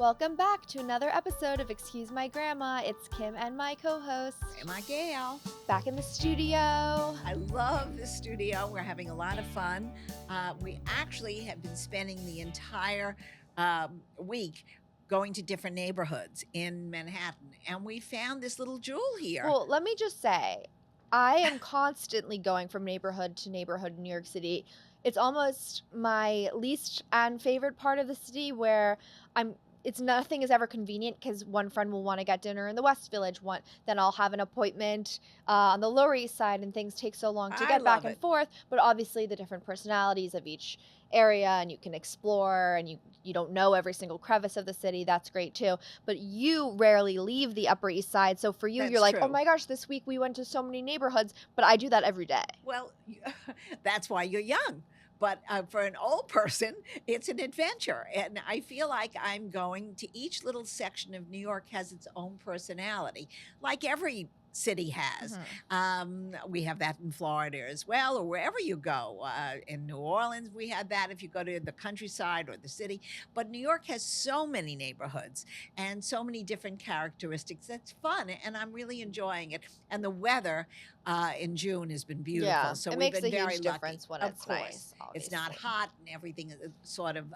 Welcome back to another episode of Excuse My Grandma. It's Kim and my co-host Grandma Gail. back in the studio. I love the studio. We're having a lot of fun. We actually have been spending the entire week going to different neighborhoods in Manhattan, and we found this little jewel here. Well, let me just say, I am constantly going from neighborhood to neighborhood in New York City. It's almost my least and favorite part of the city where nothing is ever convenient because one friend will want to get dinner in the West Village, then I'll have an appointment on the Lower East Side, and things take so long to I get back love and it. forth. But obviously, the different personalities of each area, and you can explore, and you don't know every single crevice of the city. That's great too. But you rarely leave the Upper East Side, so for you, That's you're like, oh true. my gosh, this week we went to so many neighborhoods. But I do that every day. Well, that's why you're young. But for an old person, it's an adventure. And I feel like I'm going to each little section of New York has its own personality, like every city has. We have that in Florida as well, or wherever you go. In New Orleans, we have that if you go to the countryside or the city. But New York has so many neighborhoods and so many different characteristics. That's fun, and I'm really enjoying it. And the weather in June has been beautiful. Yeah, So it we've makes been a very huge lucky. difference when Of it's course. nice. It's not Obviously. hot and everything sort of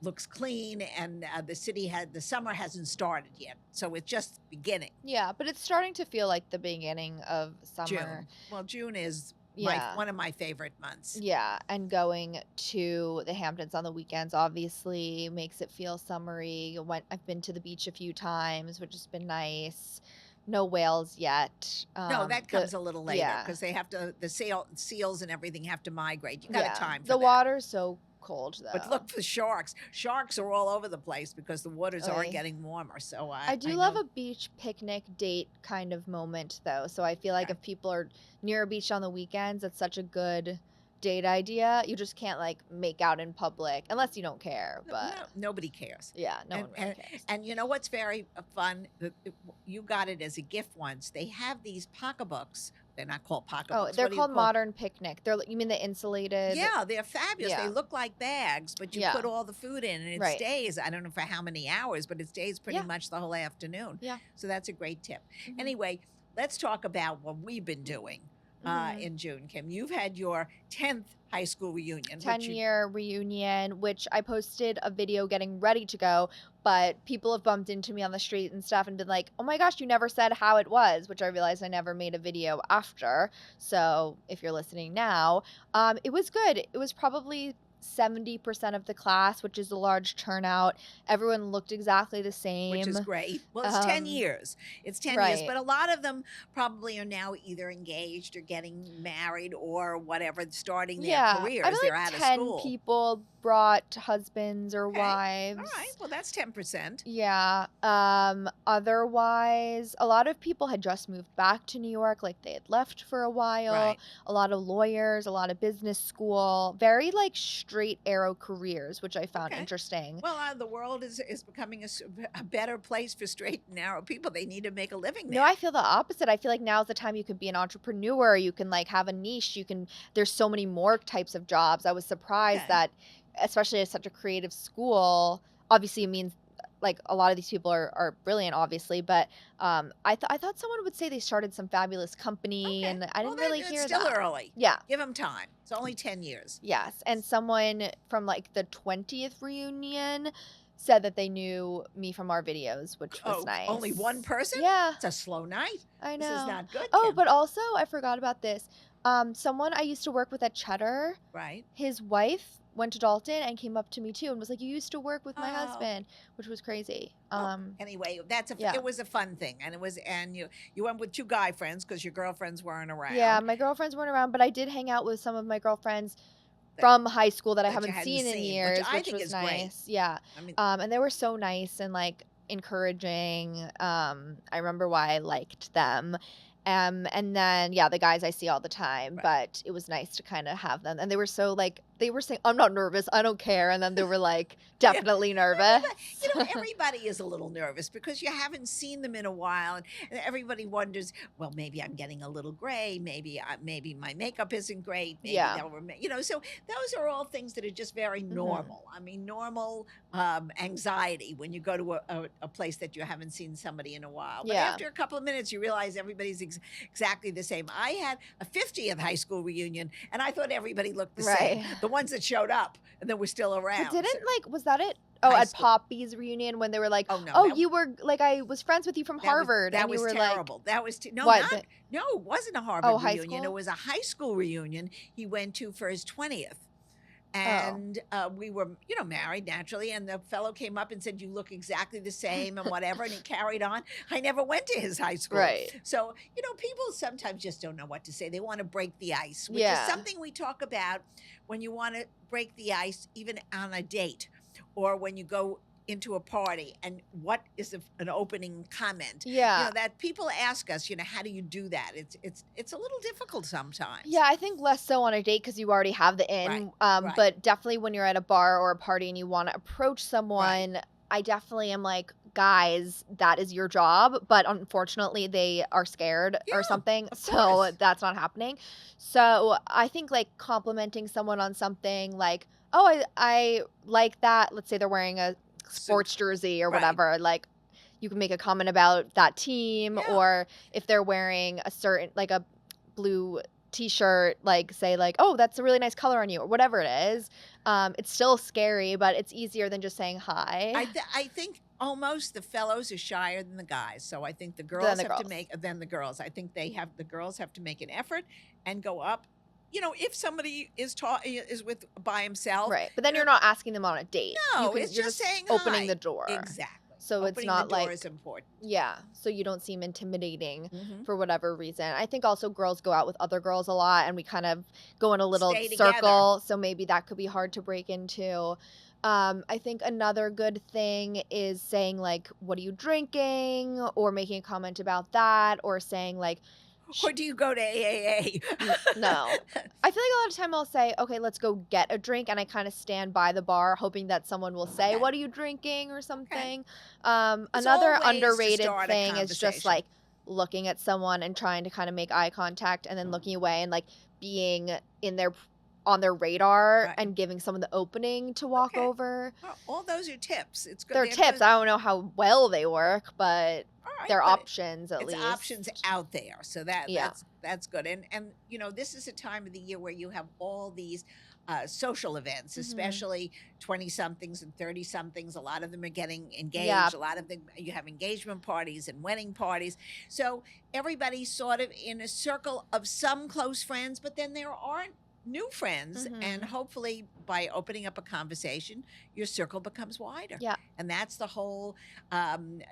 looks clean, and the summer hasn't started yet, so it's just beginning. Yeah, but it's starting to feel like the beginning of summer. June. Well, June is Yeah. one of my favorite months. Yeah, and going to the Hamptons on the weekends obviously makes it feel summery. I've been to the beach a few times, which has been nice. No whales yet. No, that comes a little later yeah. because they have to. The seals and everything have to migrate. You got Yeah, a time for the that. water's so cold though. But look for sharks. Sharks are all over the place because the waters Oy. aren't getting warmer. So I do love a beach picnic date kind of moment though. So I feel like Okay. if people are near a beach on the weekends, it's such a good date idea. You just can't like make out in public unless you don't care. But nobody cares. yeah, no one really cares. And you know what's very fun? You got it as a gift once. They have these pocketbooks. They're not called pocketbooks. Oh, they're What do you called call- Modern Picnic. You mean the insulated? Yeah, they're fabulous. Yeah. They look like bags, but you Yeah. put all the food in and it Right. stays. I don't know for how many hours, but it stays pretty Yeah. much the whole afternoon. Yeah. So that's a great tip. Mhm. Anyway, let's talk about what we've been doing Mhm. in June, Kim. You've had your 10th high school reunion. 10-year reunion, which I posted a video getting ready to go, but people have bumped into me on the street and stuff and been like, oh my gosh, you never said how it was, which I realized I never made a video after. So if you're listening now, it was good. It was probably 70% of the class, which is a large turnout. Everyone looked exactly the same. Which is great. Well, it's 10 years. It's 10 years. right. But a lot of them probably are now either engaged or getting married or whatever, starting their Yeah, careers. I feel They're like out of 10 school. people brought husbands or Okay. wives. All right. Well, that's 10%. Yeah. Otherwise, a lot of people had just moved back to New York, like they had left for a while. Right. A lot of lawyers, a lot of business school, very like straight arrow careers, which I found Okay. interesting. Well, the world is becoming a better place for straight and narrow people. They need to make a living No, there. I feel the opposite. I feel like now's the time you could be an entrepreneur. You can like have a niche. There's so many more types of jobs. I was surprised Okay. that, especially at such a creative school, obviously it means like a lot of these people are brilliant, obviously, but I thought someone would say they started some fabulous company, Okay. and I didn't Well, really it's hear still that. early. Yeah. Give them time. It's only 10 years. Yes. And someone from like the 20th reunion said that they knew me from our videos, which was nice. Only one person? Yeah, It's a slow night. I know. This is not good. Oh, Kim. but also I forgot about this. Someone I used to work with at Cheddar, Right. his wife went to Dalton and came up to me too and was like, "You used to work with my Oh. husband," which was crazy. Well, anyway, yeah. it was a fun thing, and you went with two guy friends because your girlfriends weren't around. Yeah, my girlfriends weren't around, but I did hang out with some of my girlfriends from high school that I that you haven't hadn't seen in seen, years, which I think was is great. nice. Yeah. I mean, And they were so nice and like encouraging. I remember why I liked them. And then yeah, the guys I see all the time, Right. but it was nice to kind of have them, and they were so like they were saying, "I'm not nervous, I don't care," and then they were like, Yeah. "Definitely nervous." Everybody, everybody is a little nervous because you haven't seen them in a while, and everybody wonders, well, maybe I'm getting a little gray, maybe my makeup isn't great, maybe Yeah. they'll So those are all things that are just very Mhm. normal. I mean, normal anxiety when you go to a place that you haven't seen somebody in a while. But Yeah. after a couple of minutes, you realize everybody's exactly the same. I had a 50th high school reunion, and I thought everybody looked the same. Right. The ones that showed up and that were still But around. didn't, So, like was that it? Oh, high at school. Poppy's reunion when they were like, Oh no, "Oh, you were like, I was friends with you from Harvard," that and you was were like, terrible. That was no, "What, not the no, it wasn't a oh, Harvard high reunion. It school?" was a high school reunion he went to for his 20th. Oh, And we were, married naturally. And the fellow came up and said, "You look exactly the same," and whatever. And he carried on. I never went to his high school. right. So, people sometimes just don't know what to say. They want to break the ice, which is Yeah. something we talk about when you want to break the ice, even on a date or when you go into a party. And what is an opening comment? Yeah. That people ask us, how do you do that? It's a little difficult sometimes. Yeah, I think less so on a date because you already have the Right. in, Right. but definitely when you're at a bar or a party and you wanna approach Right. someone, I definitely am like, "Guys, that is your job," but unfortunately, they are scared or Yeah, something, of so course. that's not happening. So, I think, like, complimenting someone on something like, "Oh, I like that," let's say they're wearing a Suit. sports jersey or Right. whatever, like, you can make a comment about that team, Yeah. or if they're wearing a certain like, a blue t-shirt, like, say, like, "Oh, that's a really nice color on you," or whatever it is. It's still scary, but it's easier than just saying hi I think almost the fellows are shyer than the guys. So I think the than girls the have to girls. make than the girls. I think the girls have to make an effort and go up. If somebody is with by himself, Right, but then you're not asking them on a date. no, it's You're just just saying opening the hi. door. Exactly. So it's Opening the not door like is important. yeah, so you don't seem intimidating Hmm. for whatever reason. I think also girls go out with other girls a lot and we kind of go in a little Stay together. circle, so maybe that could be hard to break into. I think another good thing is saying like, "What are you drinking?" or making a comment about that, or saying like, Or do you go to AAA? No. I feel like a lot of time I'll say, "Okay, let's go get a drink," and I kinda stand by the bar hoping that someone will say, Okay. "What are you drinking?" or Okay. something. There's all Another ways to underrated start a thing is just, conversation. like, looking at someone and trying to kinda make eye contact and then looking away and, like, being in their on their radar Right. and giving someone the opening to walk Okay. over. Well, all those are tips. It's good. They're They're tips, good. I don't know how well they work, but All right, they're but options at it's options least. out there, so Yeah. that's good. And this is a time of the year where you have all these social events, Mhm. especially 20 somethings and 30 somethings. A lot of them are getting Yeah. engaged. A lot of them, you have engagement parties and wedding parties. So everybody's sort of in a circle of some close friends, but then there aren't new friends. And Mhm. hopefully by opening up a conversation, your circle becomes wider. Yeah. And that's the whole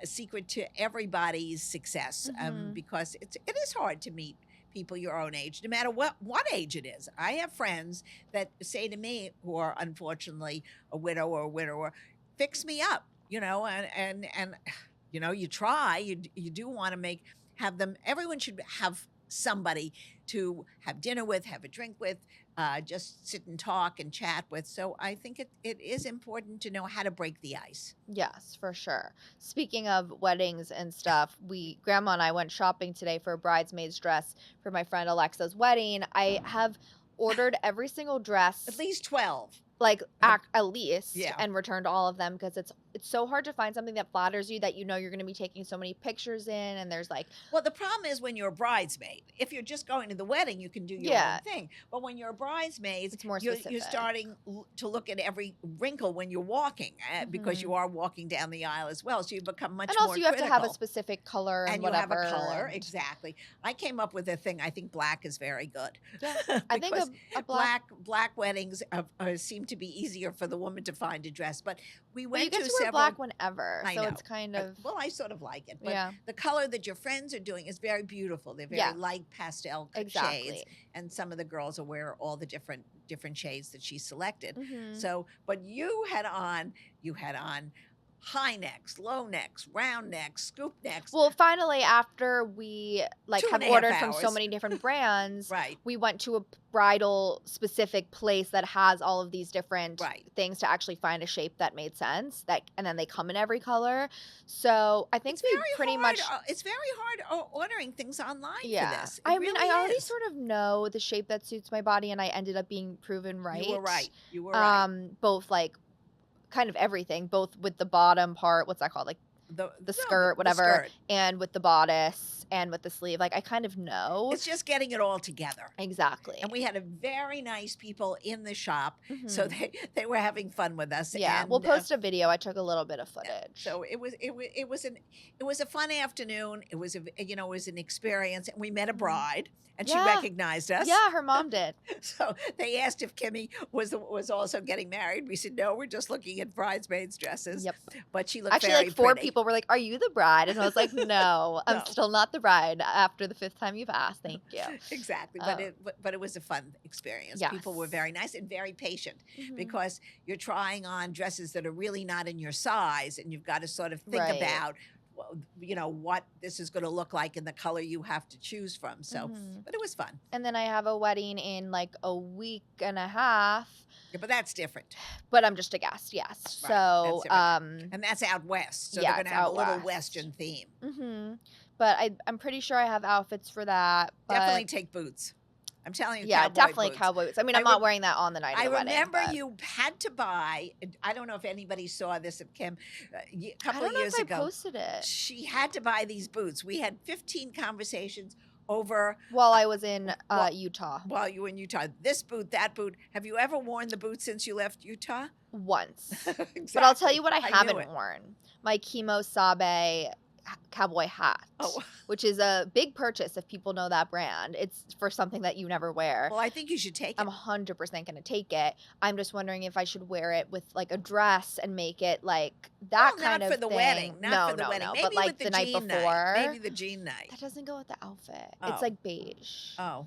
secret to everybody's success, Mhm. because it is hard to meet people your own age, no matter what age it is. I have friends that say to me, who are unfortunately a widow or a widower, "Fix me up," and you try, you do want to have them. Everyone should have somebody to have dinner with, have a drink with, just sit and talk and chat with. So I think it is important to know how to break the ice. Yes, for sure. Speaking of weddings and stuff, grandma and I went shopping today for a bridesmaid's dress for my friend Alexa's wedding. I have ordered every single At dress, least 12. like Have, at least, yeah. and returned all of them because it's so hard to find something that flatters you that you know you're going to be taking so many pictures in, and there's like, Well, the problem is when you're a bridesmaid. If you're just going to the wedding, you can do your own yeah, thing. But when you're a bridesmaid, it's more you're specific. starting to look at every wrinkle when you're walking, because Hmm. you are walking down the aisle as well. So you become And much also more you have to have a critical. specific color and And you have a whatever, color, and exactly. I came up with a thing. I think black is very good, yeah, I think because a black. black weddings seem to be easier for the woman to find a dress. But we But you went get to to wear several. black whenever, I so know. it's kind of Well, I sort of like it, but yeah, the color that your friends are doing is very beautiful. They're very yeah, light pastel shades, exactly. and some of the girls will wear all the different shades that she selected. Mhm. So, but you had on high necks, low necks, round necks, scoop necks. Well, finally, after we, like, Two have and a half ordered from so hours. many different brands, Right, we went to a bridal specific place that has all of these different right. things to actually find a shape that made sense, and then they come in every color. So, I think It's we very pretty hard. much It's very hard ordering things online for yeah. this. It I mean, really I already is. sort of know the shape that suits my body, and I ended up being proven You were right. right. You were right. Both, like, kind of everything, both with the bottom part, what's that called? Like, The the no, skirt, the whatever, skirt. and with the bodice and with the sleeve. Like, I kind of know. It's just getting it all together. Exactly. And we had a very nice people in the shop, so Mhm. they were having fun with us. Yeah, we'll And post a video. I took a little bit of yeah, footage. so it was a fun afternoon. It was it was an experience, and we met a Mhm. bride, and she Yeah. recognized us. Yeah, her mom did. So they asked if Kimmy was also getting married. We said no, we're just looking at bridesmaids dresses. Yep. But she looked Actually, very like, 4 pretty. people were like, "Are you the bride?" And I was like, "No, I'm No, still not the bride after the 5th time you've asked. Thank you." exactly. Um, But it was a fun experience. People were yes. very nice and very patient Mhm. because you're trying on dresses that are really not in your size, and you've got to sort of think Right. about well, what this is going to look like in the color you have to choose from. So, Mhm. but it was fun. And then I have a wedding in, like, a week and a half, Yeah, but that's different, but I'm just a guest, yes. right? That's So, different, and that's out west, so they're yeah, going it's to have a out little west. western theme. But I'm pretty sure I have outfits for that, Definitely but take boots. I'm telling you, yeah, cowboy definitely boots. cowboy boots. I mean, I I'm not rem- wearing that on the night of I the wedding, remember but you had to buy. I don't know if anybody saw this of Kim a I couple don't of know years if I ago. posted it She had to buy these boots. We had 15 conversations over while uh, I was in while, Utah while you were in Utah. This boot, that boot. Have you ever worn the boot since you left Utah? once. But I'll tell Exactly. you what I I knew haven't it. worn. My Kimo Sabe cowboy hat, Oh, which is a big purchase if people know that brand. It's for something that you never wear. well, I think you should take I'm it. 100% gonna take it. I'm just wondering if I should wear it with, like, a dress and make it, like, Well, that kind not for of the thing. wedding. Not for the No, wedding. no, but, Maybe with like, the the night jean night. Maybe before. the jean night. That doesn't go with the outfit. It's, Oh, like, beige. oh.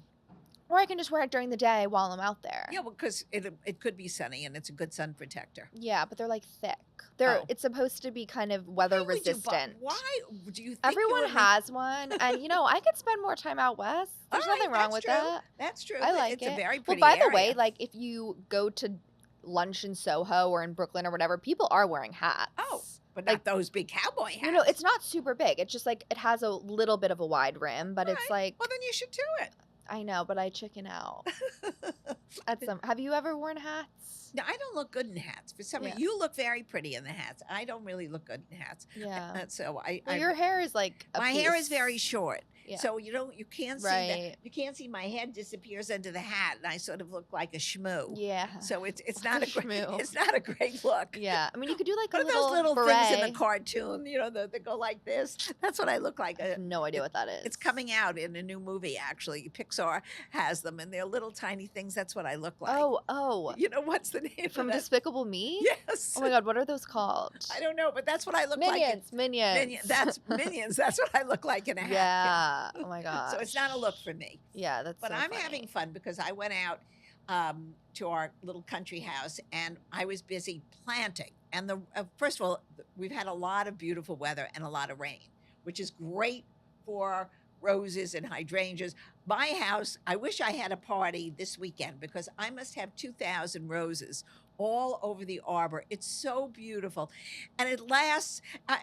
Or I can just wear it during the day while I'm out there. Yeah, well, because it could be sunny and it's a good sun protector. Yeah, but they're, like, thick. Oh, It's supposed to be kind of why weather would you buy? resistant. Why do you think you Everyone would make? has one, and, I could spend more time out west. All There's right, nothing wrong that's with true. that. That's true. I like It's a it. very Well, pretty by the way, area. like, if you go to lunch in Soho or in Brooklyn or whatever, people are wearing hats. Oh, but Like, not those big cowboy no, hats. it's not super big. It's just, like, it has a little bit of a wide rim, but All it's right. Well, like, then you should do it. I know, but I chicken out at some. Have you ever worn hats? No, I don't look good in hats. For some Yeah. reason, you look very pretty in the hats. I don't really look good in hats. Yeah. So Well, your hair is like a my hair is very piece. short. Yeah. So you can't see Right. that. You can't see my head disappears under the hat, and I sort of look like a schmoo. Yeah. So it's Like not a a great schmoo. it's not a great look. Yeah. I mean, you could do like a What are those little beret. things in the cartoon? That go like this. That's what I look like. I have no idea what that is. It's coming out in a new movie. Actually, Pixar has them, and they're little tiny things. That's what I look like. Oh. You know what's the name From of that? Despicable Me? Yes. Oh my god, what are those called? I don't know, but that's what I look like. Minions. That's Minions. That's what I look like in a hat. Yeah. Oh my god. So it's not a look for me. Yeah, that's But so I'm funny. having fun because I went out to our little country house and I was busy planting. And first of all, we've had a lot of beautiful weather and a lot of rain, which is great for roses and hydrangeas. My house, I wish I had a party this weekend because I must have 2,000 roses all over the arbor. It's so beautiful, and it lasts. I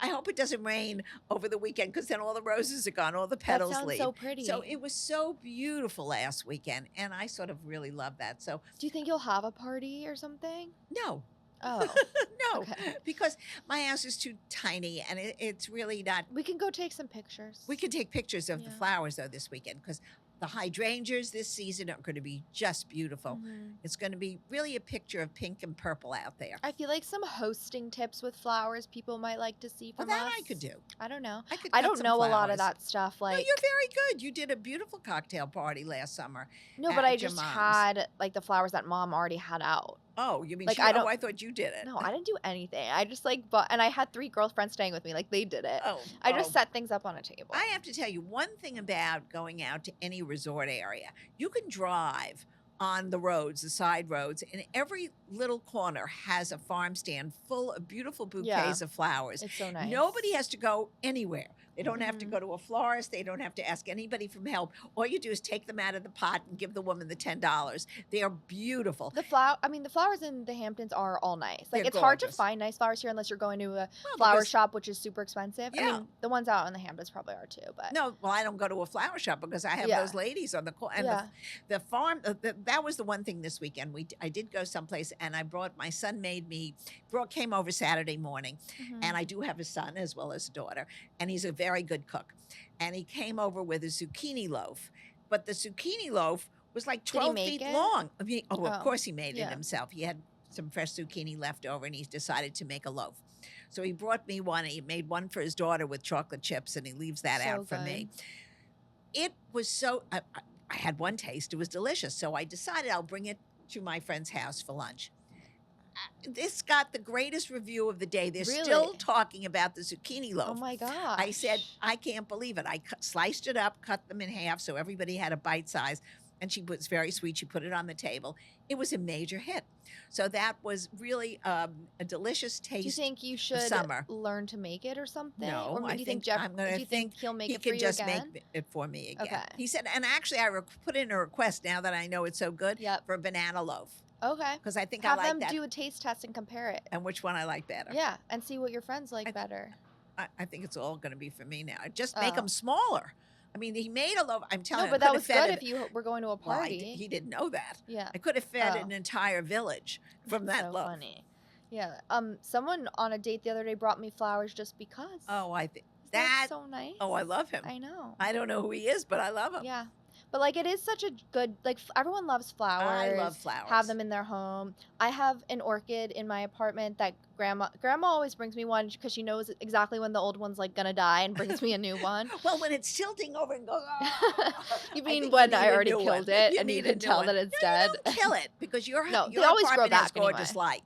hope it doesn't rain over the weekend because then all the roses are gone, all the That petals sounds leave. so pretty. So it was so beautiful last weekend, and I sort of really love that. So Do you think you'll have a party or something? no, Oh, no, okay. because my house is too tiny, and it's really not. We can go take some pictures. We can take pictures of the Yeah. flowers though this weekend because the hydrangeas this season are going to be just beautiful. Mhm. It's going to be really a picture of pink and purple out there. I feel like some hosting tips with flowers people might like to see Well, from that us. I could do. I don't know. I could. I cut don't some know a lot of flowers. that stuff. No, Like, you're very good. You did a beautiful cocktail party last summer no, but at I your just mom's. had like the flowers that mom already had out. Oh, you mean Like, she? I Oh, don't. I thought you did it. No, I didn't do anything. I just like bought, and I had 3 girlfriends staying with me. Like, they did it. Oh, I just oh. set things up on a table. I have to tell you one thing about going out to any resort area. You can drive on the roads, the side roads, and every little corner has a farm stand full of beautiful Yeah. bouquets of flowers. It's so Nobody nice. has to go anywhere. They don't have to Mhm. go to a florist. They don't have to ask anybody for help. All you do is take them out of the pot and give the woman the $10. They are beautiful. The flowers in the Hamptons are all nice. They're Like, it's hard to gorgeous. find nice flowers here unless you're going to a Well, flower because shop, which is super expensive. I yeah, mean, the ones out in the Hamptons probably are too, but no, well, I don't go to a flower shop because I have yeah. those ladies on the corner. And Yeah. the farm, that was the one thing this weekend. I did go someplace, and I brought my son came over Saturday morning, and Mhm. I do have a son as well as a daughter, and he's a very good cook. And he came over with a zucchini loaf, but the zucchini loaf was like Did he 12 make feet it? long. I mean, oh, of Oh, course he made it yeah. himself. He had some fresh zucchini left over, and he decided to make a loaf. So he brought me one. He made one for his daughter with chocolate chips, and he leaves that So out for good. me. It was I had one taste. It was delicious. So I decided I'll bring it to my friend's house for lunch. This got the greatest review of the day. They're still Really? talking about the zucchini Oh loaf. my I said, gosh. I can't believe it. Sliced it up, cut them in half so everybody had a bite size. And she was very sweet. She put it on the table. It was a major hit. So that was really a delicious Do you taste think you of should summer. learn to make it or something? Or No, I do you think think I'm going do to you think think he'll make he it for could you just make again? it for me again. Okay. He said, and actually, I put in a request now that I know it's so good Yep. for a banana loaf Okay. because I think I Have like them that. do a taste test and compare it. And which one I like better. Yeah, and see what your friends I, like better. I think it's all going to be for me now. Just make them Oh. smaller. I mean, he made a loaf. I'm telling No, you, I but could that have was fed good it. if you were going to a Well, party. he didn't know that. Yeah. I could have fed Oh. an entire village from that So loaf. funny. Yeah. Someone on a date the other day brought me flowers just because. Oh, I think Isn't that that. so nice? Oh, I love him. I know. I don't know who he is, but I love him. Yeah. But like it is such a good everyone loves flowers. I love Have flowers. them in their home. I have an orchid in my apartment that grandma always brings me one because she knows exactly when the old one's like gonna die and brings me a new one. Well, when it's tilting over and goes, You I mean think when need I a already new killed one. it and you need a can new tell one. that it's No, dead? you don't kill it because No, they your always grow apartment has back anyway. gorgeous light.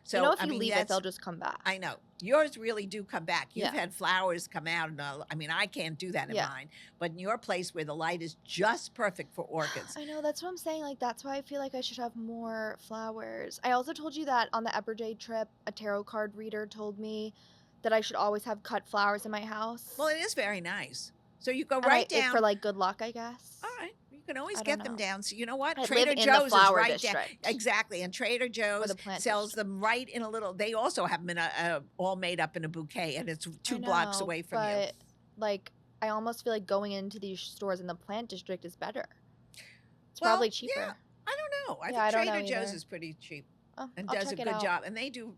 So You know, if I you mean, leave it, they'll just come back. I know yours really do come back. You've Yeah. had flowers come out, and I mean, I can't do that in Yeah. mine. But in your place where the light is just perfect for orchids, I know, that's what I'm saying. Like, that's why I feel like I should have more flowers. I also told you that on the Eberjay trip, a tarot card reader told me that I should always have cut flowers in my house. well, it is very nice. So you go And right it's down. for like good luck, I guess. All right. You can always I get don't them know. down. So you know what? I Trader live in the Joe's is flower right down. district. Exactly. And Trader Joe's the plant sells district. them right in a little. They also have them in all made up in a bouquet, and it's I two blocks know, away from you. but like I almost feel like going into these stores in the plant district is better. It's Well, probably cheaper. yeah. I don't know. I Yeah, I don't think know Trader Joe's either. is pretty cheap Oh, and I'll does a check it good out. job, and they do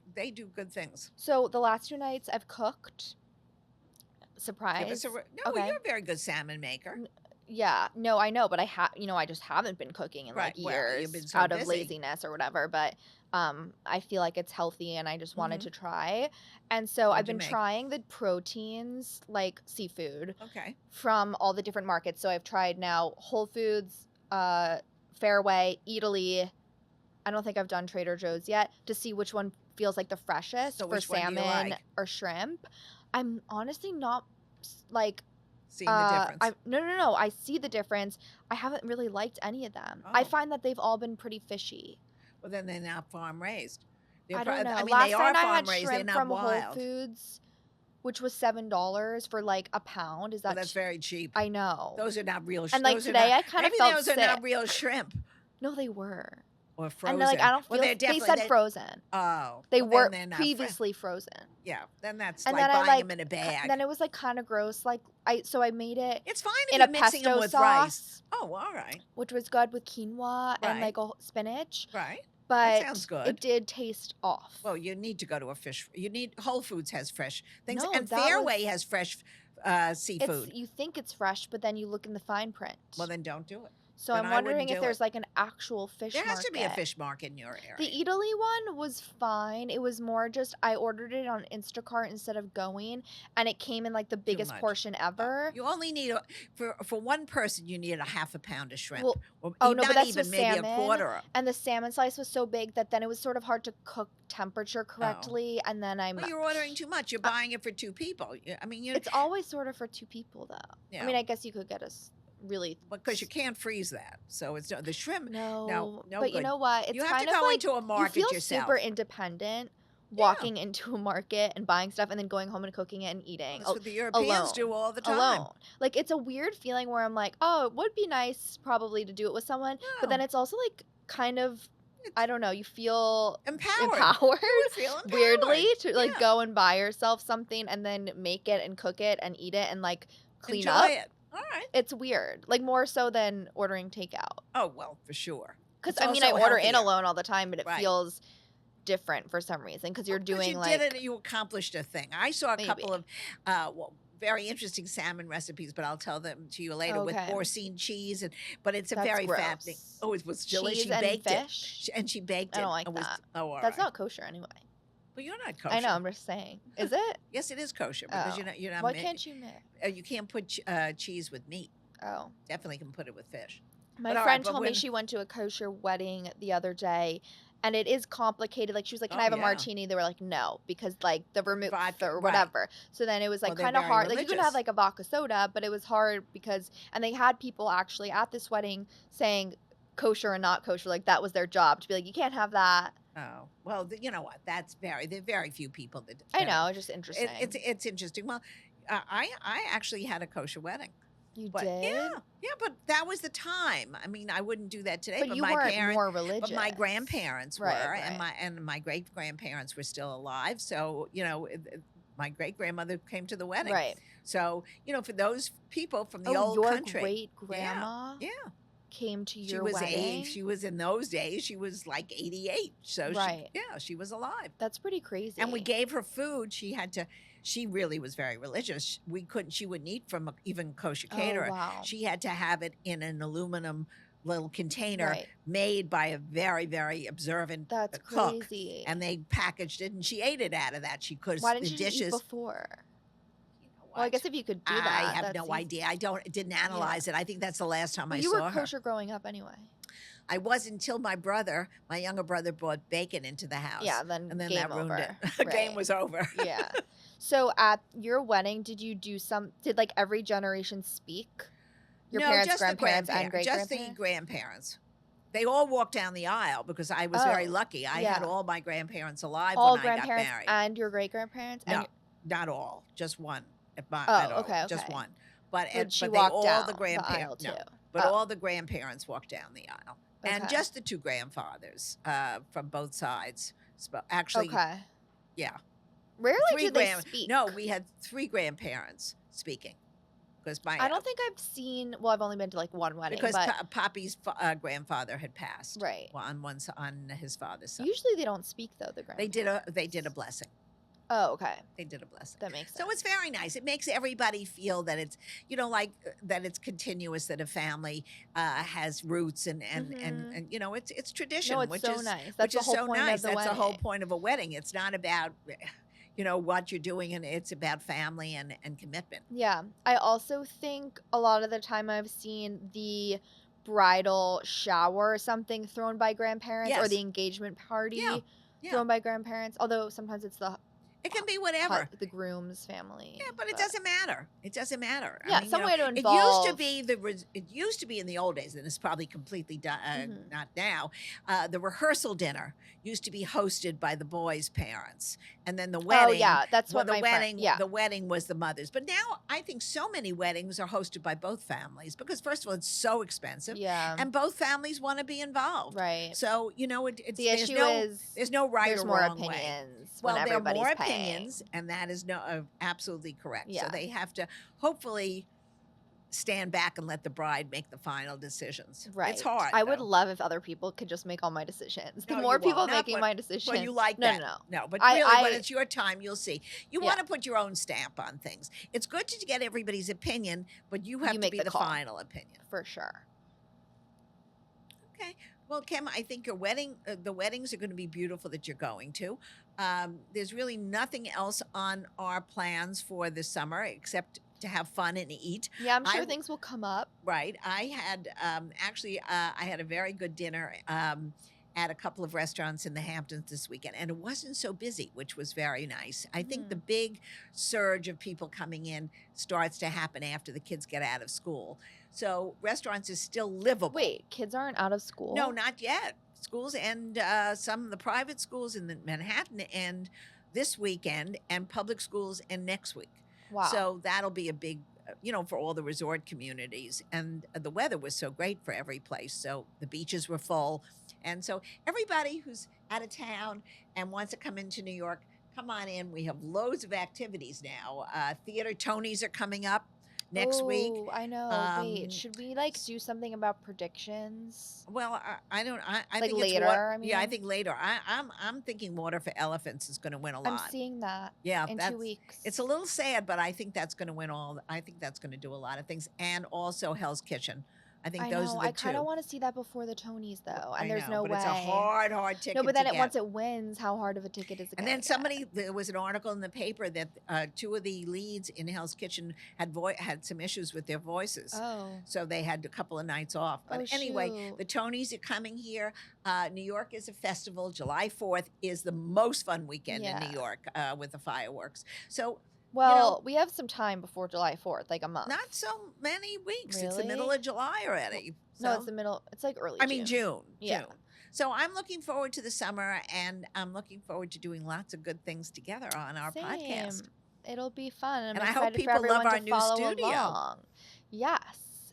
good things. So the last 2 nights I've cooked. Give us Surprise. no, Okay. you're a very good salmon maker. Yeah, no, I know, but I just haven't been cooking in like Right, well, years you've been so out of busy. laziness or whatever, but I feel like it's healthy and I just wanted Mhm. to try. And so I've What'd you been make? trying the proteins like seafood Okay. from all the different markets. So I've tried now Whole Foods, Fairway, Eataly. I don't think I've done Trader Joe's yet to see which one feels like the freshest So for which one do you salmon like? or shrimp. I'm honestly not like Seeing the difference. no. I see the difference. I haven't really liked any of them. I Oh. find that they've all been pretty fishy. Well, then they're not farm raised. I don't know. I mean, Last they are time I farm had raised. They're shrimp not from wild. Whole Foods, which was $7 for like a pound. Is Well, that that's cheap? very cheap. I know. Those are not real. And like those are today, not, I kind of maybe felt those sick. are not real shrimp No, they were. or frozen. And like I don't feel. Well, they're They definitely. said frozen. Oh, They well, were then they're not previously frozen. Yeah, then that's And like then I buying like. them in a ki- bag. Then it was like kind of gross. Like I made it It's fine if in you're a mixing them pesto with rice. sauce, Oh, all right, which was good with quinoa and Right. like spinach. right. But sounds it good. did taste off. Well, you need to go to a fish. You need Whole Foods has fresh things, No, and that Fairway was- has fresh seafood. You think it's fresh, but then you look in the fine print. Well, then don't do it. So then I'm I wouldn't wondering if do there's it. like an actual fish There has to be a market. fish market in your area. The Eataly one was fine. It was more just I ordered it on Instacart instead of going, and it came in like the biggest much. portion ever. You only need for one person. You need a half a pound of shrimp. Well, or oh, e- no, but not that's even with maybe a salmon, quarter. And the salmon slice was so big that then it was sort of hard to cook temperature correctly. And then Well, you're ordering too much. You're buying it for two people. I mean, it's always sort of for two people though. Yeah. I mean, I guess you could get really because you can't freeze that. So it's the shrimp. No, no, no but you good. know what? You It's have to kind of go like into a you market feel super yourself. independent Yeah. walking into a market and buying stuff and then going home and cooking it and Well, eating that's what the Europeans alone. do all the time. Alone. Like it's a weird feeling where I'm like, "Oh, it would be nice probably to do it with someone." But then No, it's also like kind of I it's don't know, you feel empowered. empowered You would feel weirdly empowered. to like Yeah. go and buy yourself something and then make it and cook it and eat it and like clean Enjoy up. it. All right. It's weird. Like more so than ordering takeout. Oh, well, for sure. Cuz It's I mean, I also order in healthier. alone all the time, but it Right. feels different for some reason cuz you're Well, because doing you did it like and you accomplished a thing. I saw a maybe. couple of well, very interesting salmon recipes, but I'll tell them to you later with Okay. porcine cheese. But it's a That's very fattening. gross. Oh, it was delicious. Cheese She and baked it. fish? And she baked I it. don't like It was, that. oh, all That's right. not kosher anyway. Well, you're not I know, kosher. I'm just saying. Is it? Yes, it is kosher because Oh. you're not Why can't you mix? you can't put cheese with meat. Oh. Definitely can put it with fish. My But all right, friend but told me when she went to a kosher wedding the other day and it is complicated. Like she was like, "Can I oh have a yeah, martini?" They were like, "No," because like the vermouth vodka, or right? whatever. So then it was Well, like they're kind of very hard. Like you can have religious. like a vodka soda, but it was hard because and they had people actually at this wedding saying kosher and not kosher. Like that was their job to be like, "You can't have that." Oh well, you know what? There are very few people that I that know, are. it's just interesting. It's interesting. Well, I actually had a kosher wedding. You But did? yeah, but that was the time. I mean, I wouldn't do that today. But But you my weren't parents, more but my religious. grandparents were, Right, right. and my great grandparents were still alive. So my great grandmother came to the wedding. Right. So for those people from the Oh, old your country, great yeah, grandma yeah, came to she your was wedding? she was in those days. She was like 88. So Right. she was alive. That's pretty crazy. And we gave her food. She really was very religious. She wouldn't eat from even kosher Oh, caterer. wow. She had to have it in an aluminum little container Right. made by a very, very observant That's cook. crazy. And they packaged it and she ate it out of that. Why The didn't you just eat dishes. before? You know Well, I what? guess if you could do I that, have that's no easy. idea. I didn't analyze it. I think that's the last time Well, I you saw were her. kosher growing up anyway. I was until my younger brother brought bacon into the house. Yeah, then And then game that ruined over. it. The game Right. was over. Yeah. So at your wedding, did like every generation speak? Your No, parents, just the grandparents, and grandparents. Just the great-grandparents? grandparents. They all walked down the aisle because I was very Oh, lucky. I had yeah. all my grandparents alive All when I got grandparents married. and your great-grandparents? And No, not all. Just one. Oh, okay, Just okay. one. But She but they walked all down the the aisle grandparents. too. No, but Oh, all the grandparents walked down the aisle, and okay. just the two grandfathers from both sides. Actually, Okay. yeah, Rarely three do they grand. speak. No, we had three grandparents speaking because I don't think I've seen. Well, I've only been to like one wedding, because but Poppy's grandfather had passed. right. Well, on his father's side. Usually they don't speak though. The They grandparents. did a blessing. Oh, okay. They did a blessing. That makes sense. So it's very nice. It makes everybody feel that it's like that it's continuous, that a family has roots and Mhm. it's tradition, No, it's which so is nice. That's the so whole point nice. of the That's the whole wedding. point of a wedding. It's not about what you're doing, and it's about family and commitment. Yeah. I also think a lot of the time I've seen the bridal shower or something thrown by grandparents or the Yes. engagement Yeah. party Yeah. thrown by grandparents. Although sometimes it's It can be whatever. the groom's family. Yeah, but it doesn't matter. It doesn't matter. Yeah, I mean, some way to it involve. used to be in the old days, and it's probably completely Mhm. not now. The rehearsal dinner used to be hosted by the boys' parents, and then the Oh wedding. yeah, that's Well, what my friend. Yeah. the wedding was the mothers. But now I think so many weddings are hosted by both families because first of all, it's so expensive, Yeah. and both families want to be involved. Right. So The issue is there's no right there's or more wrong way. opinions Well, when there are everybody's more paying. opinions, and that is absolutely correct. So Yeah. they have to hopefully stand back and let the bride make the final decisions. Right. It's hard. I would though. love if other people could just make all my decisions. The No, more you people won't. Not making when- my decisions. Well, you like no, that. no, No, but I- really, when I- it's your time, you'll see. You Yeah. want to put your own stamp on things. It's good to get everybody's opinion, but you have You to make be the the call. final opinion. For sure. Okay. Well, Kim, I think your the weddings are going to be beautiful that you're going to. There's really nothing else on our plans for this summer except to have fun and eat. Yeah, I'm sure I- things will come up. Right. I had I had a very good dinner at a couple of restaurants in the Hamptons this weekend, and it wasn't so busy, which was very nice. I think the big surge of people coming in starts to happen after the kids get out of school. So restaurants is still livable. Wait, kids aren't out of school? No, not yet. Schools and some of the private schools in the Manhattan end this weekend, and public schools end next week. Wow. So that'll be a big, for all the resort communities. And the weather was so great for every place. So the beaches were full. And so everybody who's out of town and wants to come into New York, come on in. We have loads of activities now. Theater Tonys are coming up next week. Oh, I know. Wait, should we do something about predictions? Well, I don't. I Like think later, I mean? think later. I'm thinking Water for Elephants is going to win a I'm lot. seeing that Yeah, in 2 weeks. It's a little sad, but I think that's going to win all. I think that's going to do a lot of things, and also Hell's Kitchen. I think I those know. are the I kind of two. want to see that before the Tonys, though, I and there's know, no but way. it's a hard ticket. No, but then to get. once it wins, how hard of a ticket is it? And then there was an article in the paper that two of the leads in Hell's Kitchen had some issues with their voices. Oh. So they had a couple of nights off. But anyway, shoot. the Tonys are coming here. New York is a festival. July 4th is the most fun weekend in New York with the fireworks. So, well, we have some time before July 4th, like a month. not so many weeks. It's the Really? middle of July already. No, it's the middle. It's like early. I mean, June. Yeah. June. So I'm looking forward to the summer, and I'm looking forward to doing lots of good things together on our podcast. It'll be fun. And I'm I hope excited people for everyone love our to new follow studio. along. Yes.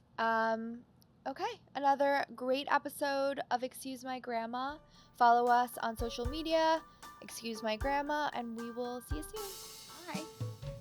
Okay. Another great episode of Excuse My Grandma. Follow us on social media, Excuse My Grandma, and we will see you soon. Bye.